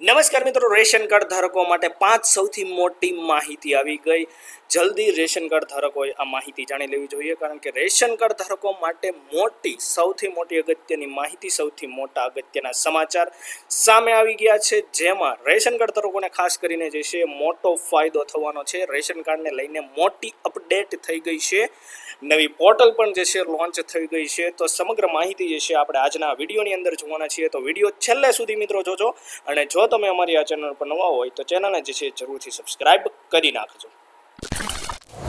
નમસ્કાર મિત્રો, ration card ધારકો માટે 5 સૌથી મોટી માહિતી આવી ગઈ. જલ્દી રેશન કાર્ડ ધારકોએ આ માહિતી જાણી લેવી જોઈએ, કારણ કે રેશન કાર્ડ ધારકો માટે સૌથી મોટી અગત્યની માહિતી, સૌથી મોટા અગત્યના સમાચાર સામે આવી ગયા છે, જેમાં રેશન કાર્ડ ધારકોને ખાસ કરીને જે છે મોટો ફાયદો થવાનો છે. રેશન કાર્ડને લઈને મોટી અપડેટ થઈ ગઈ છે, નવી પોર્ટલ પણ જે છે લોન્ચ થઈ ગઈ છે. તો સમગ્ર માહિતી જે છે આપણે આજના વિડીયોની અંદર જોવાના છીએ, તો વિડીયો છેલ્લે સુધી મિત્રો જોજો. અને જો તમે અમારી આ ચેનલ પર નવા હોય તો ચેનલને જે છે જરૂરથી સબસ્ક્રાઇબ કરી નાખજો.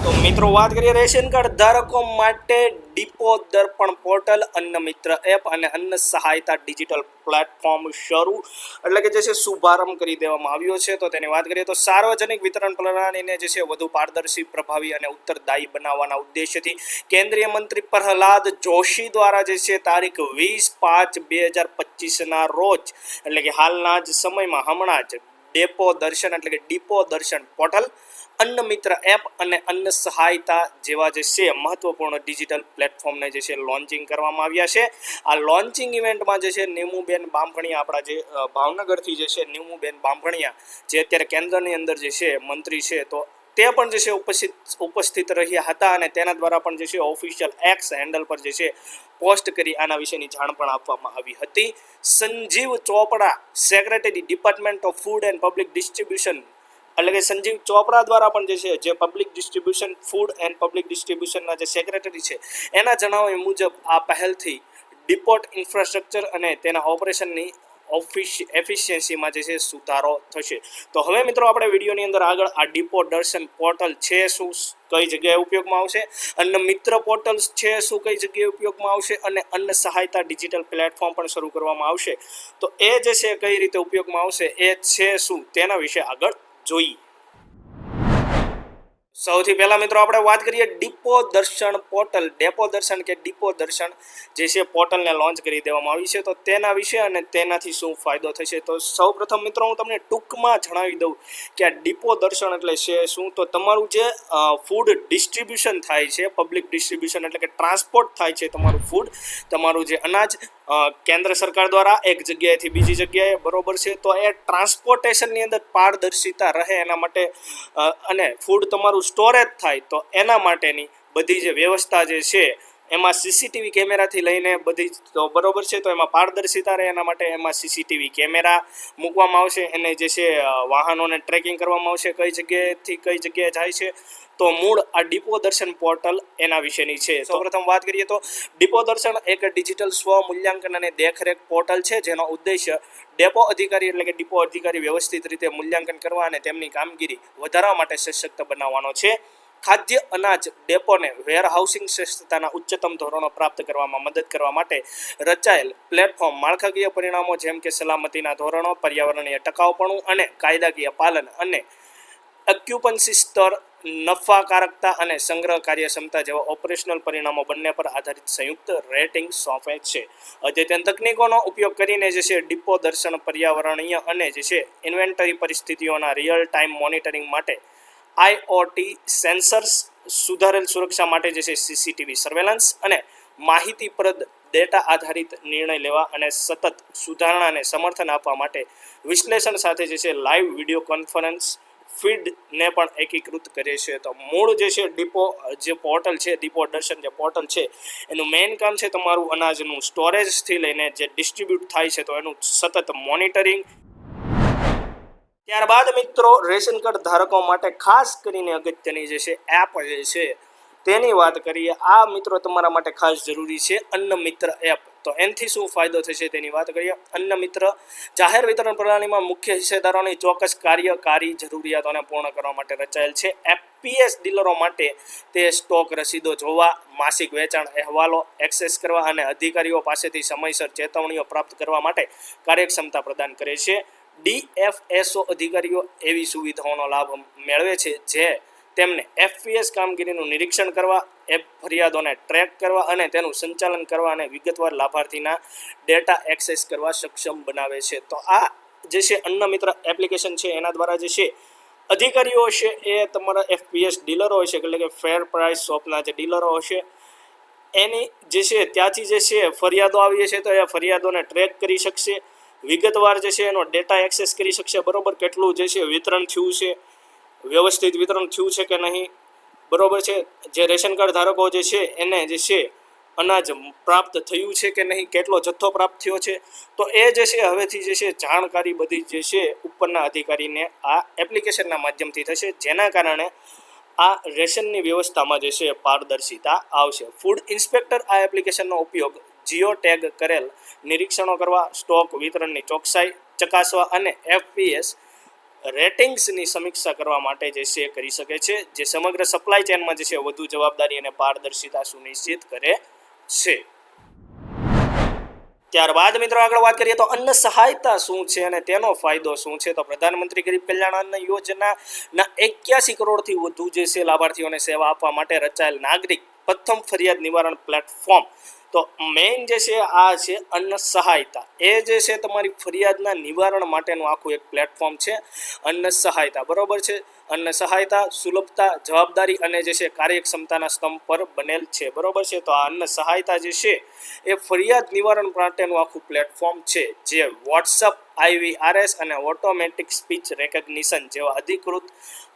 તો મિત્રો, વાત કરીએ રેશન કાર્ડ ધારકો માટે ડીપો દર્પણ પોર્ટલ, અન્ન મિત્ર એપ અને અન્ન સહાયતા ડિજિટલ પ્લેટફોર્મ શરૂ એટલે કે જે છે શુભારંભ કરી દેવામાં આવ્યો છે. તો તેની વાત કરીએ તો સાર્વજનિક વિતરણ પ્રણાલીને જે છે વધુ પારદર્શી, પ્રભાવી અને ઉત્તરદાયી બનાવવાના ઉદ્દેશ્યથી કેન્દ્રીય મંત્રી પ્રહલાદ જોશી દ્વારા જે છે તારીખ 20/5/2025ના રોજ એટલે કે હાલના જ સમયમાં હમણાં જ ડીપો દર્શન પોર્ટલ, અન્ન મિત્ર એપ અને અન્ન સહાયતા જેવા જે છે મહત્વપૂર્ણ ડિજિટલ પ્લેટફોર્મને જે છે લોન્ચિંગ કરવામાં આવ્યા છે. આ લોન્ચિંગ ઇવેન્ટમાં જે છે નીમુબેન બાંભણિયા, આપણા જે ભાવનગરથી જે છે નીમુબેન બાંભણિયા, જે અત્યારે કેન્દ્રની અંદર જે છે મંત્રી છે, તો તે પણ જે છે ઉપસ્થિત રહ્યા હતા અને તેના દ્વારા પણ જે છે ઓફિશિયલ એક્સ હેન્ડલ પર જે છે પોસ્ટ કરી આના વિશેની જાણ પણ આપવામાં આવી હતી. Sanjeev Chopra, secretary department of food and public distribution, એટલે કે સંજીવ ચોપડા દ્વારા પણ જે છે જે public distribution, food and public ડિસ્ટ્રીબ્યુશનના જે સેક્રેટરી છે, એના જણાવ્યા મુજબ આ પહેલથી ડિપોટ ઇન્ફ્રાસ્ટ્રક્ચર અને તેના ઓપરેશનની એફિશિયન્સીમાં જે છે સુધારો થશે. તો હવે મિત્રો આપણે વિડીયોની અંદર આગળ આ ડીપો દર્શન પોર્ટલ છે શું, કઈ જગ્યાએ ઉપયોગમાં આવશે, અન્ન મિત્ર પોર્ટલ છે શું, કઈ જગ્યાએ ઉપયોગમાં આવશે, અને અન્ન સહાયતા ડિજિટલ પ્લેટફોર્મ પણ શરૂ કરવામાં આવશે. તો એ જે છે કઈ રીતે ઉપયોગમાં આવશે, એ છે શું, તેના વિશે આગળ જોઈએ. સૌથી પહેલા મિત્રો આપણે વાત કરીએ ડીપો દર્શન પોર્ટલ. ડેપો દર્શન કે ડીપો દર્શન જે છે પોર્ટલને લોન્ચ કરી દેવામાં આવી છે, તો તેના વિશે અને તેનાથી શું ફાયદો થશે. તો સૌપ્રથમ મિત્રો હું તમને ટૂંકમાં જણાવી દઉં કે આ ડીપો દર્શન એટલે છે શું. તો તમારું જે ફૂડ ડિસ્ટ્રીબ્યુશન થાય છે, પબ્લિક ડિસ્ટ્રીબ્યુશન એટલે કે ટ્રાન્સપોર્ટ થાય છે તમારું ફૂડ, તમારું જે અનાજ કેન્દ્ર સરકાર દ્વારા એક જગ્યાએથી બીજી જગ્યાએ, બરોબર છે, તો એ ટ્રાન્સપોર્ટેશનની અંદર પારદર્શિતા રહે એના માટે અને ફૂડ તમારું સ્ટોરેજ થાય તો એના માટેની બધી જે વ્યવસ્થા જે છે એમાં સીસીટીવી કેમેરાથી લઈને બધી, તો બરોબર છે, તો એમાં પારદર્શિતા રહે એના માટે એમાં સીસીટીવી કેમેરા મૂકવામાં આવશે. એને જે છે વાહનોને ટ્રેકિંગ કરવામાં આવશે, કઈ જગ્યાએથી કઈ જગ્યાએ જાય છે. તો મૂળ આ ડીપો દર્શન પોર્ટલ એના વિશેની છે. સૌપ્રથમ વાત કરીએ તો ડીપો દર્શન એક ડિજિટલ સ્વ મૂલ્યાંકન અને દેખરેખ પોર્ટલ છે, જેનો ઉદ્દેશ્ય ડેપો અધિકારી એટલે કે ડીપો અધિકારી વ્યવસ્થિત રીતે મૂલ્યાંકન કરવા અને તેમની કામગીરી વધારવા માટે સશક્ત બનાવવાનો છે. ખાદ્ય અનાજ ડેપોને વેરહાઉસિંગ શ્રેષ્ઠતાના ઉચ્ચતમ ધોરણો પ્રાપ્ત કરવામાં મદદ કરવા માટે રચાયેલ પ્લેટફોર્મ માળખાકીય પરિણામો જેમ કે સલામતીના ધોરણો, પર્યાવરણીય ટકાઉપણું અને કાયદાકીય પાલન અને ઓક્યુપન્સી સ્તર, નફાકારકતા અને સંગ્રહ કાર્યક્ષમતા જેવા ઓપરેશનલ પરિણામો બંને પર આધારિત સંયુક્ત રેટિંગ સોંપે છે. અદ્યતન તકનીકોનો ઉપયોગ કરીને જે છે ડીપો દર્શન પર્યાવરણીય અને જે છે ઇન્વેન્ટરી પરિસ્થિતિઓના રિયલ ટાઈમ મોનિટરિંગ માટે આઈઓટી સેન્સર્સ, સુધારેલ સુરક્ષા માટે જે છે સીસીટીવી સર્વેલન્સ અને માહિતીપ્રદ ડેટા આધારિત નિર્ણય લેવા અને સતત સુધારણાને સમર્થન આપવા માટે વિશ્લેષણ સાથે જે છે લાઈવ વિડીયો કોન્ફરન્સ ફીડને પણ એકીકૃત કરે છે. તો મૂળ જે છે ડીપો જે પોર્ટલ છે, ડીપો દર્શન જે પોર્ટલ છે, એનું મેઇન કામ છે તમારું અનાજનું સ્ટોરેજથી લઈને જે ડિસ્ટ્રીબ્યુટ થાય છે તો એનું સતત મોનિટરિંગ. ત્યારબાદ મિત્રો રેશન કાર્ડ ધારકો માટે ખાસ કરીને અગત્યની જે છે એપ જે છે તેની વાત કરીએ. આ મિત્રો તમારા માટે ખાસ જરૂરી છે અન્ન મિત્ર એપ. તો એનાથી શું ફાયદો થશે તેની વાત કરીએ. અન્ન મિત્ર જાહેર વિતરણ પ્રણાલીમાં મુખ્ય હિસ્સેદારોની ચોક્કસ કાર્યકારી જરૂરિયાતોને પૂર્ણ કરવા માટે રચાયેલ છે. એફપીએસ ડીલરો માટે તે સ્ટોક રસીદો જોવા, માસિક વેચાણ અહેવાલો એક્સેસ કરવા અને અધિકારીઓ પાસેથી સમયસર ચેતવણીઓ પ્રાપ્ત કરવા માટે કાર્યક્ષમતા પ્રદાન કરે છે. ડીએફએસઓ અધિકારીઓ એવી સુવિધાઓનો લાભ મેળવે છે જે તેમને એફપીએસ કામગીરીનું નિરીક્ષણ કરવા, ફરિયાદોને ટ્રેક કરવા અને તેનું સંચાલન કરવા અને વિગતવાર લાભાર્થીના ડેટા એક્સેસ કરવા સક્ષમ બનાવે છે. તો આ જે છે અન્ન મિત્ર એપ્લિકેશન છે એના દ્વારા જે છે અધિકારીઓ છે એ તમારા એફપીએસ ડીલરો હશે એટલે કે ફેર પ્રાઇસ શોપના જે ડીલરો હશે એની જે છે ત્યાંથી જે છે ફરિયાદો આવી છે તો એ ફરિયાદોને ટ્રેક કરી શકશે, વિગતવાર જે છે એનો ડેટા એક્સેસ કરી શકશે, બરોબર, કેટલું જે છે વિતરણ થયું છે, વ્યવસ્થિત વિતરણ થયું છે કે નહીં, બરોબર છે, જે રેશન કાર્ડ ધારકો જે છે એને જે છે અનાજ પ્રાપ્ત થયું છે કે નહીં, કેટલો જથ્થો પ્રાપ્ત થયો છે, તો એ જે છે હવેથી જે છે જાણકારી બધી જે છે ઉપરના અધિકારીને આ એપ્લિકેશનના માધ્યમથી થશે, જેના કારણે આ રેશનની વ્યવસ્થામાં જે છે પારદર્શિતા આવશે. ફૂડ ઇન્સ્પેક્ટર આ એપ્લિકેશનનો ઉપયોગ જીઓ ટેગ કરેલ નિરીક્ષણો કરવા, સ્ટોક વિતરણની ચોકસાઈ ચકાસવા અને FPS રેટિંગ્સની સમીક્ષા કરવા માટે જે છે કરી શકે છે, જે સમગ્ર સપ્લાય ચેનમાં જે છે વધુ જવાબદારી અને પારદર્શિતા સુનિશ્ચિત કરે છે. ત્યારબાદ મિત્રો આગળ વાત કરીએ તો અન્ન સહાયતા શું છે અને તેનો ફાયદો શું છે. તો પ્રધાનમંત્રી ગરીબ કલ્યાણ અન્ન યોજનાના 81 કરોડથી વધુ જે છે લાભાર્થીઓને સેવા આપવા માટે રચાયેલ નાગરિક પ્રથમ ફરિયાદ નિવારણ પ્લેટફોર્મ. તો મેઇન જે છે આ છે અન્ન સહાયતા. એ જે છે તમારી ફરિયાદના નિવારણ માટેનું આખું એક પ્લેટફોર્મ છે અન્ન સહાયતા, બરોબર છે. અન્ન સહાયતા સુલભતા, જવાબદારી અને જે છે કાર્યક્ષમતાના સ્તંભ પર બનેલ છે, બરોબર છે. તો આ અન્ન સહાયતા જે છે એ ફરિયાદ નિવારણ માટેનું આખું પ્લેટફોર્મ છે, જે વોટ્સઅપ, IVRS અને ઓટોમેટિક સ્પીચ રેકગ્નિશન જેવા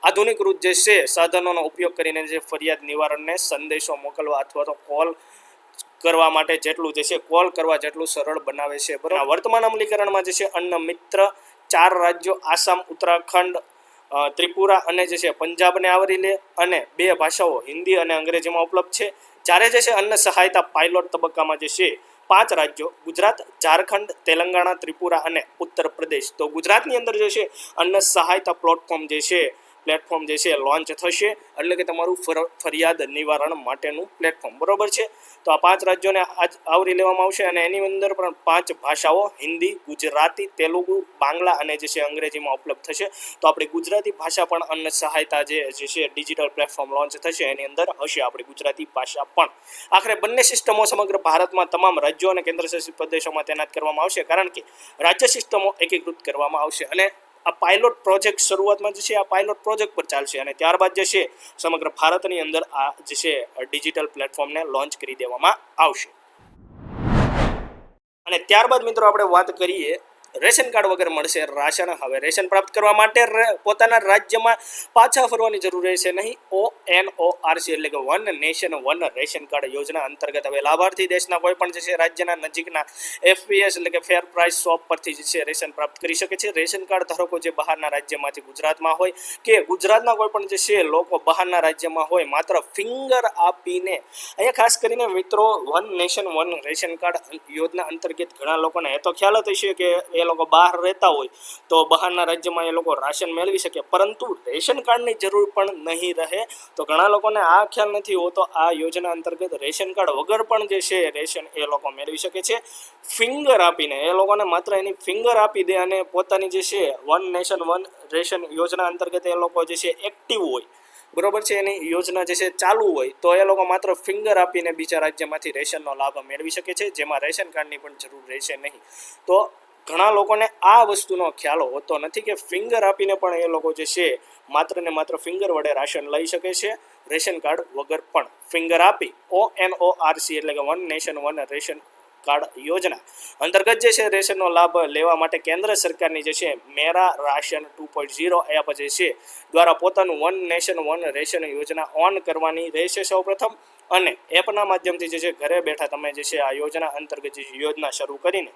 આધુનિકૃત જે છે સાધનોનો ઉપયોગ કરીને જે ફરિયાદ નિવારણને સંદેશો મોકલવા અથવા તો કોલ કરવા માટે જેટલું જે છે કોલ કરવા જેટલું સરળ બનાવે છે, બરાબર. વર્તમાન અમલીકરણમાં જે છે અન્ન મિત્ર 4 રાજ્યો આસામ, ઉત્તરાખંડ, ત્રિપુરા અને જે છે પંજાબને આવરી લે અને 2 ભાષાઓ હિન્દી અને અંગ્રેજીમાં ઉપલબ્ધ છે. જ્યારે જે છે અન્ન સહાયતા પાયલોટ તબક્કામાં જે છે 5 રાજ્યો ગુજરાત, ઝારખંડ, તેલંગાણા, ત્રિપુરા અને ઉત્તર પ્રદેશ. તો ગુજરાતની અંદર જે છે અન્ન સહાયતા પ્લેટફોર્મ જે છે લોન્ચ થશે, એટલે કે તમારું ફરિયાદ નિવારણ માટેનું પ્લેટફોર્મ, બરોબર છે. તો આ 5 રાજ્યોને આજ આવરી લેવામાં આવશે અને એની અંદર પણ 5 ભાષાઓ હિન્દી, ગુજરાતી, તેલુગુ, બાંગ્લા અને જે છે અંગ્રેજીમાં ઉપલબ્ધ થશે. તો આપણી ગુજરાતી ભાષા પણ અન્ન સહાયતા જે છે ડિજિટલ પ્લેટફોર્મ લોન્ચ થશે એની અંદર હશે આપણી ગુજરાતી ભાષા પણ. આખરે બંને સિસ્ટમો સમગ્ર ભારતમાં તમામ રાજ્યો અને કેન્દ્રશાસિત પ્રદેશોમાં તૈનાત કરવામાં આવશે, કારણ કે રાજ્ય સિસ્ટમો એકીકૃત કરવામાં આવશે અને આ પાયલોટ પ્રોજેક્ટ શરૂઆતમાં જે છે આ પાયલોટ પ્રોજેક્ટ પર ચાલશે અને ત્યારબાદ જે છે સમગ્ર ભારતની અંદર આ જે છે ડિજિટલ પ્લેટફોર્મને લોન્ચ કરી દેવામાં આવશે. અને ત્યારબાદ મિત્રો આપણે વાત કરીએ રેશન કાર્ડ વગર મળશે રાશન. હવે રેશન પ્રાપ્ત કરવા માટે પોતાના રાજ્યમાં પાછા ફરવાની જરૂર રહેશે નહીં. ONORC એટલે કે one nation one ration card યોજના અંતર્ગત હવે લાભાર્થી દેશના કોઈ પણ જે છે રાજ્યના નજીકના FPS એટલે કે ફેર પ્રાઇસ શોપ પરથી જે છે રેશન પ્રાપ્ત કરી શકે છે. રેશન કાર્ડ ધારકો જે બહારના રાજ્યમાંથી ગુજરાતમાં હોય કે ગુજરાતના કોઈ પણ જે છે લોકો બહારના રાજ્યમાં હોય, માત્ર ફિંગર આપીને, અહીંયા ખાસ કરીને મિત્રો one nation one ration card યોજના અંતર્ગત ઘણા લોકોને એ તો ખ્યાલ જ હશે કે એ લોકો બહાર રહેતા હોય તો બહારના રાજ્યમાં એ લોકો રાશન મેળવી શકે, પરંતુ રેશન કાર્ડની જરૂર પણ નહીં રહે. તો ઘણા લોકોને આ ખ્યાલ નથી હોતો આ યોજના અંતર્ગત રેશન કાર્ડ વગર પણ જે છે રેશન એ લોકો મેળવી શકે છે ફિંગર આપીને. એ લોકોને માત્ર એની ફિંગર આપી દે અને પોતાની જે છે વન નેશન વન રેશન યોજના અંતર્ગત એ લોકો જે છે એક્ટિવ હોય, બરોબર છે, એની યોજના જે છે ચાલુ હોય, તો એ લોકો માત્ર ફિંગર આપીને બીજા રાજ્યમાંથી રેશનનો લાભ મેળવી શકે છે, જેમાં રેશન કાર્ડની પણ જરૂર રહેશે નહીં. તો ઘણા લોકોને આ વસ્તુનો ખ્યાલ હોતો નથી કે ફિંગર આપીને પણ એ લોકો જે છે માત્ર ને માત્ર ફિંગર વડે રાશન લઈ શકે છે, રેશન કાર્ડ વગર પણ ફિંગર આપી. ONORC એટલે કે one nation one ration card યોજના અંતર્ગત જે છે રેશનનો લાભ લેવા માટે કેન્દ્ર સરકારની જે છે મેરા રાશન 2.0 એપ જે છે દ્વારા પોતાનું વન નેશન વન રેશન યોજના ઓન કરવાની રહેશે સૌપ્રથમ, અને એપના માધ્યમથી જે છે ઘરે બેઠા તમે જે છે આ યોજના અંતર્ગત જે યોજના શરૂ કરીને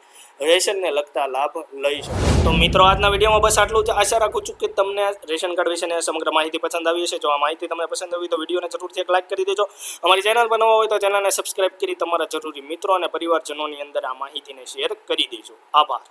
રેશનને લગતા લાભ લઈ શકો. તો મિત્રો આજના વિડીયોમાં બસ આટલું જ. આશા રાખું છું કે તમને રેશન કાર્ડ વિશેની સમગ્ર માહિતી પસંદ આવી હશે. જો આ માહિતી તમને પસંદ આવી તો વિડીયોને જરૂરથી એક લાઈક કરી દેજો. અમારી ચેનલ બનાવવા હોય તો ચેનલને સબસ્ક્રાઈબ કરી તમારા જરૂરી મિત્રો અને પરિવારજનોની અંદર આ માહિતીને શેર કરી દેજો. આભાર.